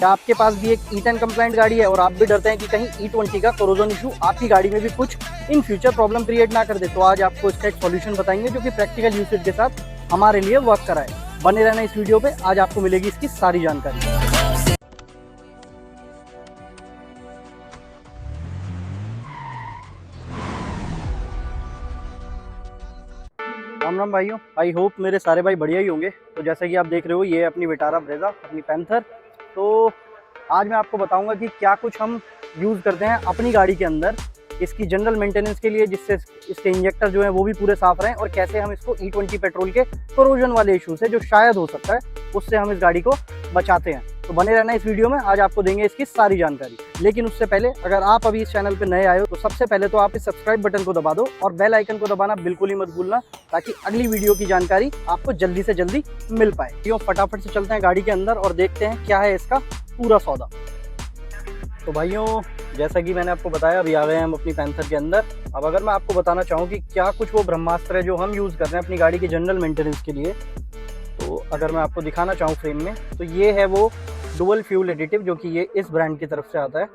क्या आपके पास भी एक E10 कंप्लाइंट गाड़ी है और आप भी डरते हैं कि कहीं E20 का कोरोजन इशू आपकी गाड़ी में भी कुछ इन फ्यूचर प्रॉब्लम क्रिएट ना कर दे, तो आज आपको इसका एक सॉल्यूशन बताएंगे जो कि प्रैक्टिकल यूसेज के साथ हमारे लिए वर्क कराए। बने रहना इस वीडियो पे, आज आपको मिलेगी इसकी सारी जानकारी। राम राम भाइयों, आई होप मेरे सारे भाई बढ़िया ही होंगे। तो जैसे कि आप देख रहे हो, ये अपनी विटारा ब्रेजा, अपनी पैंथर। तो आज मैं आपको बताऊंगा कि क्या कुछ हम यूज़ करते हैं अपनी गाड़ी के अंदर इसकी जनरल मेंटेनेंस के लिए, जिससे इसके इंजेक्टर जो है वो भी पूरे साफ रहें, और कैसे हम इसको E20 पेट्रोल के कोरोजन वाले इशू से जो शायद हो सकता है उससे हम इस गाड़ी को बचाते हैं। तो बने रहना इस वीडियो में, आज आपको देंगे इसकी सारी जानकारी। लेकिन उससे पहले अगर आप अभी इस चैनल पर नए आए हो तो सबसे पहले तो आप इस सब्सक्राइब बटन को दबा दो और बेल आइकन को दबाना बिल्कुल ही मत भूलना, ताकि अगली वीडियो की जानकारी आपको जल्दी से जल्दी मिल पाए। क्यों, फटाफट से चलते हैं गाड़ी के अंदर और देखते हैं क्या है इसका पूरा सौदा। तो भाइयों, जैसा कि मैंने आपको बताया, अभी आ गए हम अपनी पैंथर के अंदर। अब अगर मैं आपको बताना चाहूँ कि क्या कुछ वो ब्रह्मास्त्र है जो हम यूज़ कर रहे हैं अपनी गाड़ी के जनरल मेंटेनेंस के लिए, तो अगर मैं आपको दिखाना चाहूँ फ्रेम में, तो ये है वो डुअल फ्यूल एडिटिव, जो कि ये इस ब्रांड की तरफ से आता है।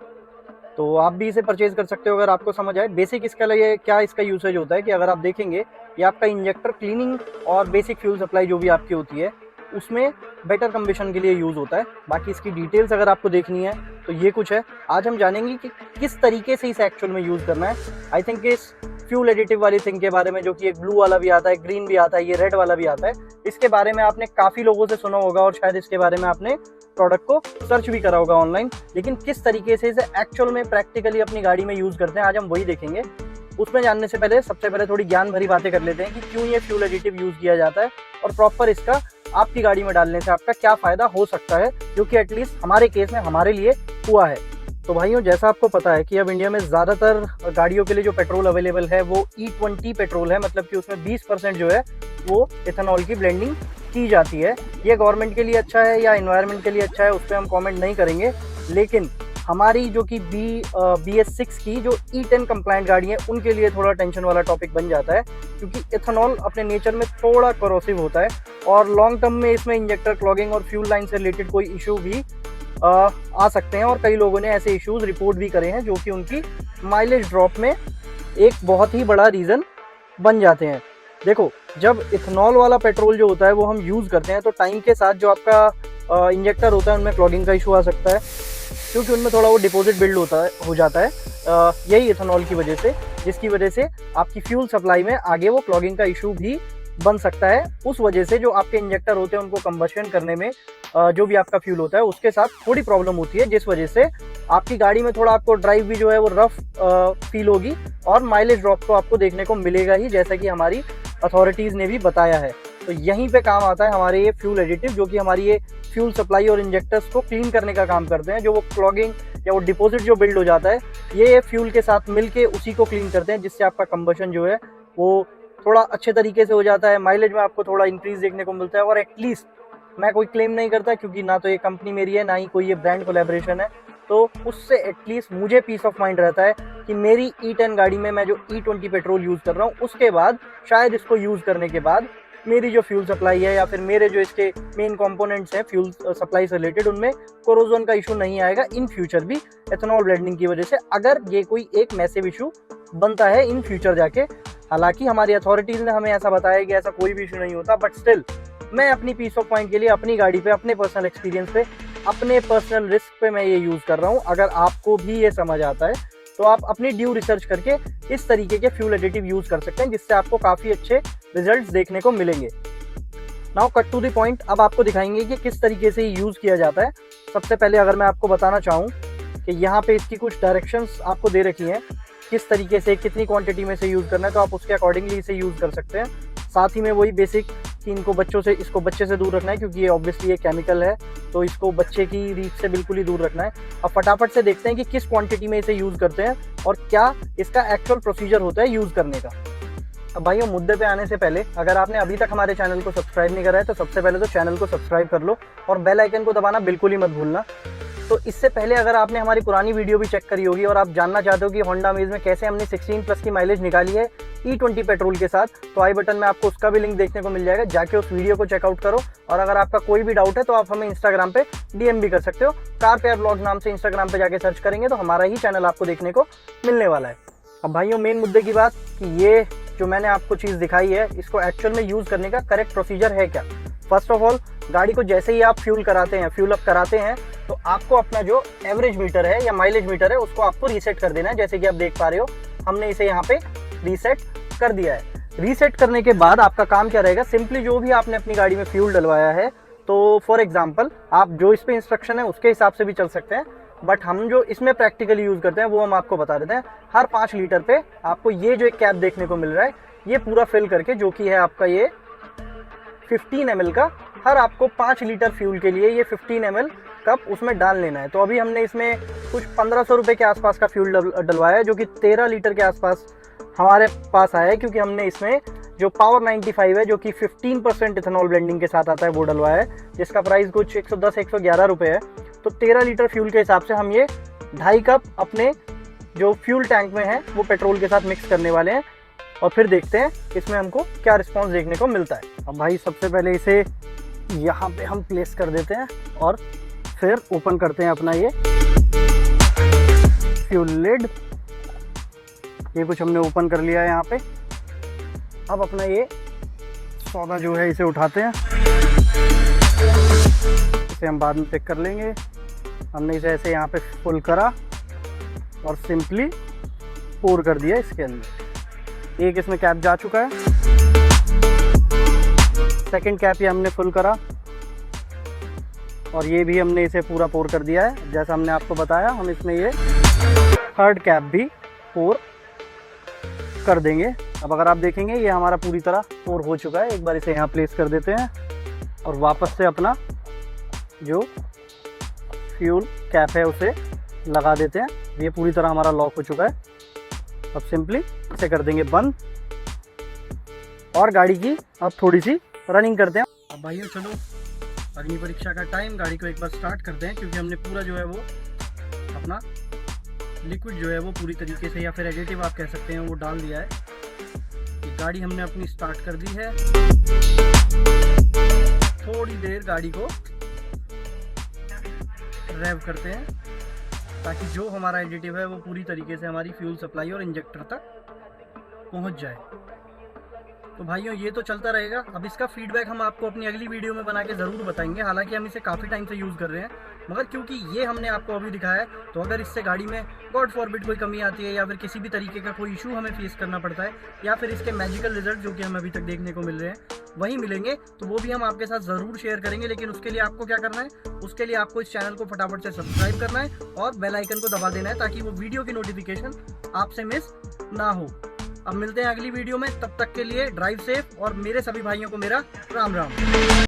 तो आप भी इसे परचेज कर सकते हो अगर आपको समझ आए। बेसिक इसका लिए क्या इसका यूसेज होता है कि अगर आप देखेंगे, ये आपका इंजेक्टर क्लीनिंग और बेसिक फ्यूल सप्लाई जो भी आपकी होती है उसमें बेटर कंबशन के लिए यूज़ होता है। बाकी इसकी डिटेल्स अगर आपको देखनी है तो ये कुछ है। आज हम जानेंगे कि किस तरीके से इसे एक्चुअल में यूज़ करना है। आई थिंक इस फ्यूल एडिटिव वाली थिंग के बारे में, जो कि एक ब्लू वाला भी आता है, ग्रीन भी आता है, ये रेड वाला भी आता है, इसके बारे में आपने काफ़ी लोगों से सुना होगा और शायद इसके बारे में आपने प्रोडक्ट को सर्च भी करा होगा ऑनलाइन। लेकिन किस तरीके से इसे एक्चुअल में प्रैक्टिकली अपनी गाड़ी में यूज़ करते हैं, आज हम वही देखेंगे। उसमें जानने से पहले सबसे पहले थोड़ी ज्ञान भरी बातें कर लेते हैं कि क्यों ये फ्यूल एडिटिव यूज़ किया जाता है और प्रॉपर इसका आपकी गाड़ी में डालने से आपका क्या फ़ायदा हो सकता है, जो कि एटलीस्ट हमारे केस में हमारे लिए हुआ है। तो भाइयों, जैसा आपको पता है कि अब इंडिया में ज़्यादातर गाड़ियों के लिए जो पेट्रोल अवेलेबल है वो E20 पेट्रोल है, मतलब कि उसमें 20% जो है वो इथेनॉल की ब्लेंडिंग की जाती है। ये गवर्नमेंट के लिए अच्छा है या एनवायरनमेंट के लिए अच्छा है, उस पर हम कमेंट नहीं करेंगे। लेकिन हमारी जो कि BS6 की जो E10 कंप्लाइंट गाड़ी है उनके लिए थोड़ा टेंशन वाला टॉपिक बन जाता है, क्योंकि इथेनॉल अपने नेचर में थोड़ा करोसिव होता है और लॉन्ग टर्म में इसमें इंजेक्टर क्लॉगिंग और फ्यूल लाइन से रिलेटेड कोई इशू भी आ सकते हैं। और कई लोगों ने ऐसे इश्यूज रिपोर्ट भी करे हैं, जो कि उनकी माइलेज ड्रॉप में एक बहुत ही बड़ा रीज़न बन जाते हैं। देखो, जब इथेनॉल वाला पेट्रोल जो होता है वो हम यूज़ करते हैं तो टाइम के साथ जो आपका इंजेक्टर होता है उनमें क्लॉगिंग का इशू आ सकता है, क्योंकि उनमें थोड़ा वो डिपॉजिट बिल्ड हो जाता है यही इथेनॉल की वजह से, जिसकी वजह से आपकी फ्यूल सप्लाई में आगे वो क्लॉगिंग का इशू भी बन सकता है। उस वजह से जो आपके इंजेक्टर होते हैं उनको कंबशन करने में जो भी आपका फ्यूल होता है उसके साथ थोड़ी प्रॉब्लम होती है, जिस वजह से आपकी गाड़ी में थोड़ा आपको ड्राइव भी जो है वो रफ फील होगी और माइलेज ड्रॉप तो आपको देखने को मिलेगा ही, जैसा कि हमारी अथॉरिटीज़ ने भी बताया है। तो यहीं पे काम आता है हमारे ये फ्यूल एडिटिव, जो कि हमारी ये फ्यूल सप्लाई और इंजेक्टर्स को क्लीन करने का काम करते हैं। जो वो क्लॉगिंग या वो डिपॉजिट जो बिल्ड हो जाता है, ये फ्यूल के साथ मिलके उसी को क्लीन करते हैं, जिससे आपका कंबशन जो है वो थोड़ा अच्छे तरीके से हो जाता है। माइलेज में आपको थोड़ा इंक्रीज देखने को मिलता है। और एटलीस्ट मैं कोई क्लेम नहीं करता, क्योंकि ना तो ये कंपनी मेरी है, ना ही कोई ये ब्रांड कोलैबोरेशन है, तो उससे एटलीस्ट मुझे पीस ऑफ माइंड रहता है कि मेरी E10 गाड़ी में मैं जो E20 पेट्रोल यूज़ कर रहा हूँ, उसके बाद शायद इसको यूज़ करने के बाद मेरी जो फ्यूल सप्लाई है या फिर मेरे जो इसके मेन कंपोनेंट्स हैं फ्यूल सप्लाई से रिलेटेड, उनमें कोरोजन का इशू नहीं आएगा इन फ्यूचर भी इथेनॉल ब्लेंडिंग की वजह से, अगर ये कोई एक मैसिव इशू बनता है इन फ्यूचर जाके। हालांकि हमारी अथॉरिटीज़ ने हमें ऐसा बताया कि ऐसा कोई भी इशू नहीं होता, बट स्टिल मैं अपनी पीस ऑफ माइंड के लिए अपनी गाड़ी पे, अपने पर्सनल एक्सपीरियंस पे, अपने पर्सनल रिस्क पे मैं ये यूज़ कर रहा हूँ। अगर आपको भी ये समझ आता है तो आप अपनी ड्यू रिसर्च करके इस तरीके के फ्यूल एडिटिव यूज़ कर सकते हैं, जिससे आपको काफ़ी अच्छे रिजल्ट्स देखने को मिलेंगे। Now cut to the point, अब आपको दिखाएंगे कि किस तरीके से यूज़ किया जाता है। सबसे पहले अगर मैं आपको बताना चाहूँ कि यहाँ पे इसकी कुछ डायरेक्शंस आपको दे रखी हैं, किस तरीके से कितनी क्वांटिटी में से यूज़ करना है, तो आप उसके अकॉर्डिंगली इसे यूज़ कर सकते हैं। साथ ही में वही बेसिक कि इसको बच्चे से दूर रखना है, क्योंकि ये ऑब्वियसली ये केमिकल है, तो इसको बच्चे की रीच से बिल्कुल ही दूर रखना है। अब फटाफट से देखते हैं कि किस क्वांटिटी में इसे यूज़ करते हैं और क्या इसका एक्चुअल प्रोसीजर होता है यूज़ करने का। अब भाइयों मुद्दे पे आने से पहले अगर आपने अभी तक हमारे चैनल को सब्सक्राइब नहीं करा है तो सबसे पहले तो चैनल को सब्सक्राइब कर लो और बेल आइकन को दबाना बिल्कुल ही मत भूलना। तो इससे पहले अगर आपने हमारी पुरानी वीडियो भी चेक करी होगी और आप जानना चाहते हो कि होंडा अमेज में कैसे हमने 16+ की माइलेज निकाली है E20 पेट्रोल के साथ, तो आई बटन में आपको उसका भी लिंक देखने को मिल जाएगा, जाके उस वीडियो को चेकआउट करो। और अगर आपका कोई भी डाउट है तो आप हमें इंस्टाग्राम पे DM भी कर सकते हो। कार प्यार ब्लॉग्स नाम से इंस्टाग्राम पे जाके सर्च करेंगे तो हमारा ही चैनल आपको देखने को मिलने वाला है। अब भाइयों मेन मुद्दे की बात कि ये जो मैंने आपको चीज़ दिखाई है इसको एक्चुअल में यूज़ करने का करेक्ट प्रोसीजर है क्या। फर्स्ट ऑफ ऑल गाड़ी को जैसे ही आप फ्यूल अप कराते हैं तो आपको अपना जो एवरेज मीटर है या माइलेज मीटर है उसको आपको रीसेट कर देना है। जैसे कि आप देख पा रहे हो हमने इसे यहाँ पे रीसेट कर दिया है। रीसेट करने के बाद आपका काम क्या रहेगा, सिंपली जो भी आपने अपनी गाड़ी में फ्यूल डलवाया है, तो फॉर एग्जाम्पल आप जो इस पे इंस्ट्रक्शन है उसके हिसाब से भी चल सकते हैं, बट हम जो इसमें प्रैक्टिकली यूज करते हैं वो हम आपको बता देते हैं। हर 5 लीटर पे आपको ये जो एक कैप देखने को मिल रहा है ये पूरा फिल करके, जो कि है आपका ये 15 ml का, हर आपको 5 लीटर फ्यूल के लिए ये 15 ml कप उसमें डाल लेना है। तो अभी हमने इसमें कुछ 1500 रुपये के आसपास का फ्यूल डलवाया है, जो कि 13 लीटर के आसपास हमारे पास आया है, क्योंकि हमने इसमें जो पावर 95 है जो कि 15% इथेनॉल ब्लेंडिंग के साथ आता है वो डलवाया है, जिसका प्राइस कुछ 110-111 रुपये है। तो 13 लीटर फ्यूल के हिसाब से हम ये 2.5 कप अपने जो फ्यूल टैंक में है वो पेट्रोल के साथ मिक्स करने वाले हैं और फिर देखते हैं इसमें हमको क्या रिस्पांस देखने को मिलता है। अब भाई सबसे पहले इसे यहाँ पे हम प्लेस कर देते हैं और फिर ओपन करते हैं अपना ये फ्यूल लिड। ये कुछ हमने ओपन कर लिया है यहाँ पे। अब अपना ये सौदा जो है इसे उठाते हैं, इसे हम बाद में चेक कर लेंगे। हमने इसे ऐसे यहाँ पे फुल करा और सिंपली पोर कर दिया इसके अंदर। एक इसमें कैप जा चुका है, सेकंड कैप ये हमने फुल करा और ये भी हमने इसे पूरा पोर कर दिया है। जैसा हमने आपको बताया हम इसमें ये थर्ड कैप भी पोर कर देंगे। अब अगर आप देखेंगे ये हमारा पूरी तरह पोर हो चुका है। एक बार इसे यहाँ प्लेस कर देते हैं और वापस से अपना जो फ्यूल कैप है उसे लगा देते हैं। ये पूरी तरह हमारा लॉक हो चुका है। अब सिंपली इसे कर देंगे बंद और गाड़ी की अब थोड़ी सी रनिंग करते हैं। अब भाइयों चलो अग्नि परीक्षा का टाइम, गाड़ी को एक बार स्टार्ट करते हैं, क्योंकि हमने पूरा जो है वो अपना लिक्विड जो है वो पूरी तरीके से, या फिर एडिटिव आप कह सकते हैं, वो डाल दिया है। गाड़ी हमने अपनी स्टार्ट कर दी है। थोड़ी देर गाड़ी को रेव करते हैं ताकि जो हमारा एडिटिव है वो पूरी तरीके से हमारी फ्यूल सप्लाई और इंजेक्टर तक पहुंच जाए। तो भाइयों ये तो चलता रहेगा। अब इसका फीडबैक हम आपको अपनी अगली वीडियो में बना के ज़रूर बताएंगे। हालांकि हम इसे काफ़ी टाइम से यूज़ कर रहे हैं, मगर क्योंकि ये हमने आपको अभी दिखाया है, तो अगर इससे गाड़ी में गॉड फॉरबिड कोई कमी आती है या फिर किसी भी तरीके का कोई इशू हमें फेस करना पड़ता है, या फिर इसके मैजिकल रिजल्ट जो कि हमें अभी तक देखने को मिल रहे हैं वही मिलेंगे, तो वो भी हम आपके साथ ज़रूर शेयर करेंगे। लेकिन उसके लिए आपको क्या करना है, उसके लिए आपको इस चैनल को फटाफट से सब्सक्राइब करना है और बेल आइकन को दबा देना है ताकि वो वीडियो की नोटिफिकेशन आपसे मिस ना हो। अब मिलते हैं अगली वीडियो में, तब तक के लिए ड्राइव सेफ और मेरे सभी भाइयों को मेरा राम राम।